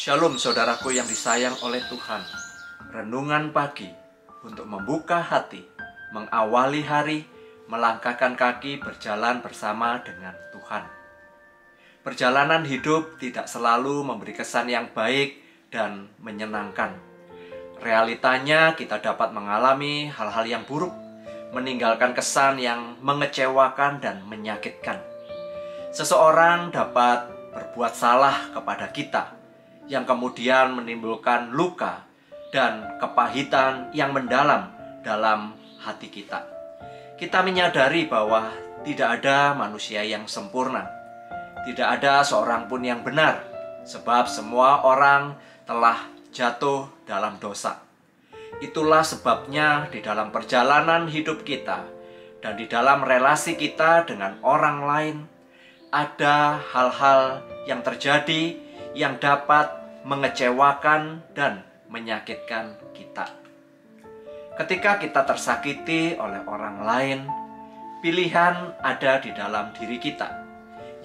Shalom saudaraku yang disayang oleh Tuhan. Renungan pagi untuk membuka hati, mengawali hari, melangkahkan kaki berjalan bersama dengan Tuhan. Perjalanan hidup tidak selalu memberi kesan yang baik dan menyenangkan. Realitanya kita dapat mengalami hal-hal yang buruk, meninggalkan kesan yang mengecewakan dan menyakitkan. Seseorang dapat berbuat salah kepada kita, yang kemudian menimbulkan luka dan kepahitan yang mendalam dalam hati kita. Kita menyadari bahwa tidak ada manusia yang sempurna. Tidak ada seorang pun yang benar, sebab semua orang telah jatuh dalam dosa. Itulah sebabnya di dalam perjalanan hidup kita dan di dalam relasi kita dengan orang lain, ada hal-hal yang terjadi yang dapat mengecewakan dan menyakitkan kita. Ketika kita tersakiti oleh orang lain, pilihan ada di dalam diri kita,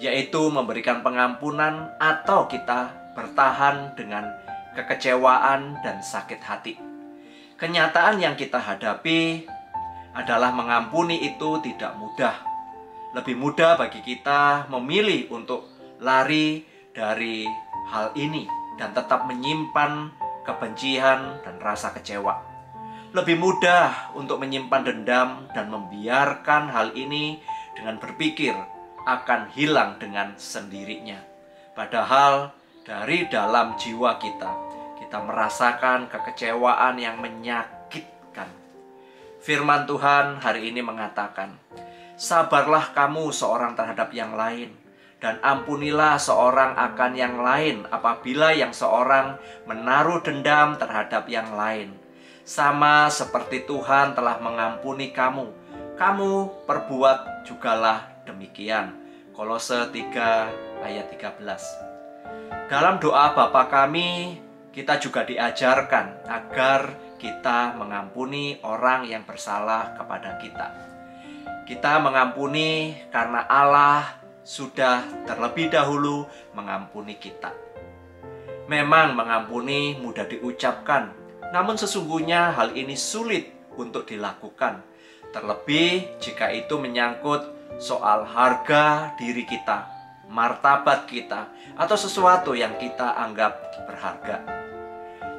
yaitu memberikan pengampunan atau kita bertahan dengan kekecewaan dan sakit hati. Kenyataan yang kita hadapi adalah mengampuni itu tidak mudah. Lebih mudah bagi kita memilih untuk lari dari hal ini dan tetap menyimpan kebencian dan rasa kecewa. Lebih mudah untuk menyimpan dendam dan membiarkan hal ini dengan berpikir akan hilang dengan sendirinya. Padahal dari dalam jiwa kita merasakan kekecewaan yang menyakitkan. Firman Tuhan hari ini mengatakan, "Sabarlah kamu seorang terhadap yang lain, dan ampunilah seorang akan yang lain apabila yang seorang menaruh dendam terhadap yang lain. Sama seperti Tuhan telah mengampuni kamu, kamu perbuat jugalah demikian." Kolose 3 ayat 13. Dalam doa Bapa kami, kita juga diajarkan agar kita mengampuni orang yang bersalah kepada kita. Kita mengampuni karena Allah sudah terlebih dahulu mengampuni kita. Memang mengampuni mudah diucapkan, namun sesungguhnya hal ini sulit untuk dilakukan. Terlebih jika itu menyangkut soal harga diri kita, martabat kita, atau sesuatu yang kita anggap berharga.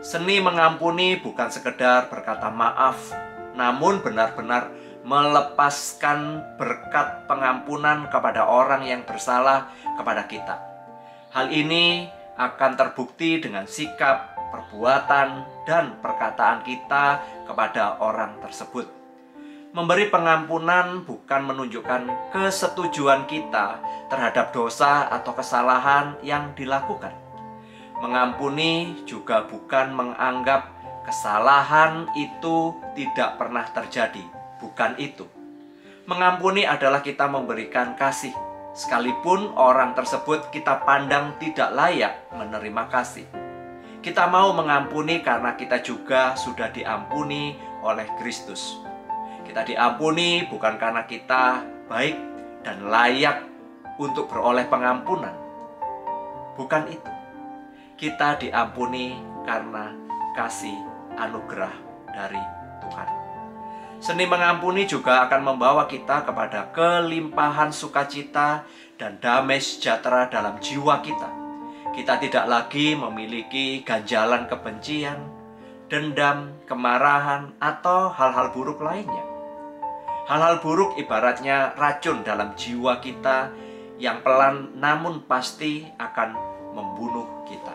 Seni mengampuni bukan sekedar berkata maaf, namun benar-benar melepaskan berkat pengampunan kepada orang yang bersalah kepada kita. Hal ini akan terbukti dengan sikap, perbuatan, dan perkataan kita kepada orang tersebut. Memberi pengampunan bukan menunjukkan kesetujuan kita terhadap dosa atau kesalahan yang dilakukan. Mengampuni juga bukan menganggap kesalahan itu tidak pernah terjadi. Bukan itu. Mengampuni adalah kita memberikan kasih, sekalipun orang tersebut kita pandang tidak layak menerima kasih. Kita mau mengampuni karena kita juga sudah diampuni oleh Kristus. Kita diampuni bukan karena kita baik dan layak untuk beroleh pengampunan. Bukan itu. Kita diampuni karena kasih anugerah dari Tuhan. Seni mengampuni juga akan membawa kita kepada kelimpahan sukacita dan damai sejahtera dalam jiwa kita. Kita tidak lagi memiliki ganjalan kebencian, dendam, kemarahan, atau hal-hal buruk lainnya. Hal-hal buruk ibaratnya racun dalam jiwa kita yang pelan namun pasti akan membunuh kita.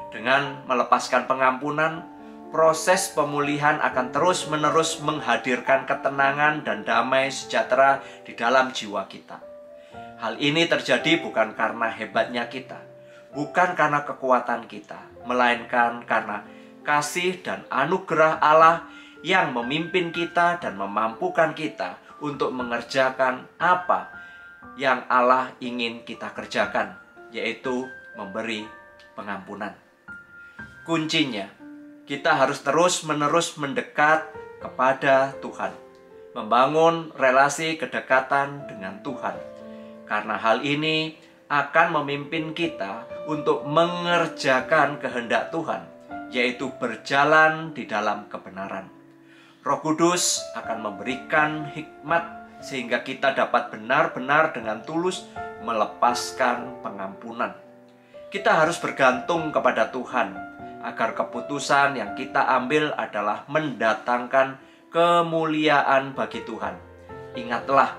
Dengan melepaskan pengampunan, proses pemulihan akan terus-menerus menghadirkan ketenangan dan damai sejahtera di dalam jiwa kita. Hal ini terjadi bukan karena hebatnya kita, bukan karena kekuatan kita, melainkan karena kasih dan anugerah Allah yang memimpin kita dan memampukan kita untuk mengerjakan apa yang Allah ingin kita kerjakan, yaitu memberi pengampunan. Kuncinya, kita harus terus-menerus mendekat kepada Tuhan, membangun relasi kedekatan dengan Tuhan. Karena hal ini akan memimpin kita untuk mengerjakan kehendak Tuhan, yaitu berjalan di dalam kebenaran. Roh Kudus akan memberikan hikmat sehingga kita dapat benar-benar dengan tulus melepaskan pengampunan. Kita harus bergantung kepada Tuhan agar keputusan yang kita ambil adalah mendatangkan kemuliaan bagi Tuhan. Ingatlah,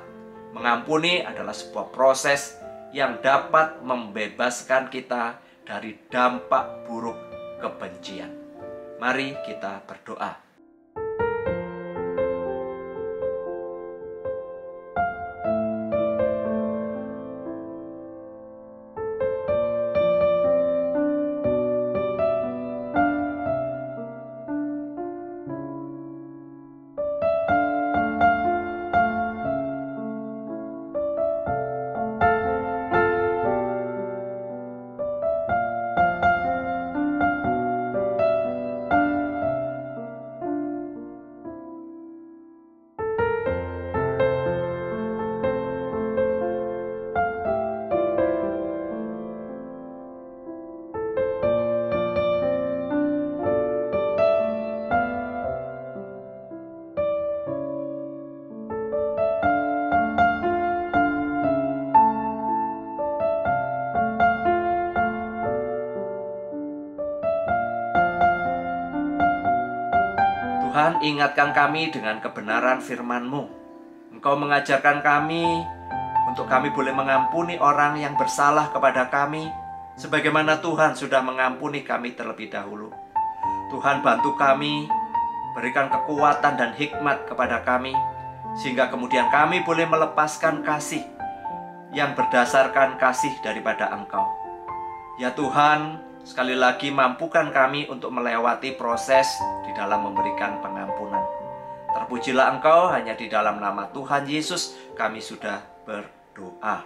mengampuni adalah sebuah proses yang dapat membebaskan kita dari dampak buruk kebencian. Mari kita berdoa. Tuhan, ingatkan kami dengan kebenaran firman-Mu. Engkau mengajarkan kami untuk kami boleh mengampuni orang yang bersalah kepada kami, sebagaimana Tuhan sudah mengampuni kami terlebih dahulu. Tuhan, bantu kami, berikan kekuatan dan hikmat kepada kami, sehingga kemudian kami boleh melepaskan kasih yang berdasarkan kasih daripada Engkau. Ya Tuhan, sekali lagi mampukan kami untuk melewati proses di dalam memberikan pengampunan. Terpujilah Engkau, hanya di dalam nama Tuhan Yesus kami sudah berdoa.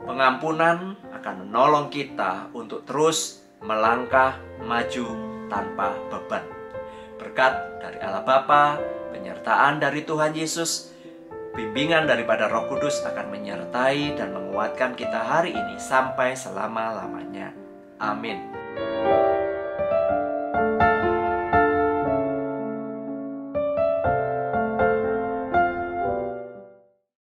Pengampunan akan menolong kita untuk terus melangkah maju tanpa beban. Berkat dari Allah Bapa, penyertaan dari Tuhan Yesus, bimbingan daripada Roh Kudus akan menyertai dan menguatkan kita hari ini sampai selama-lamanya. Amin.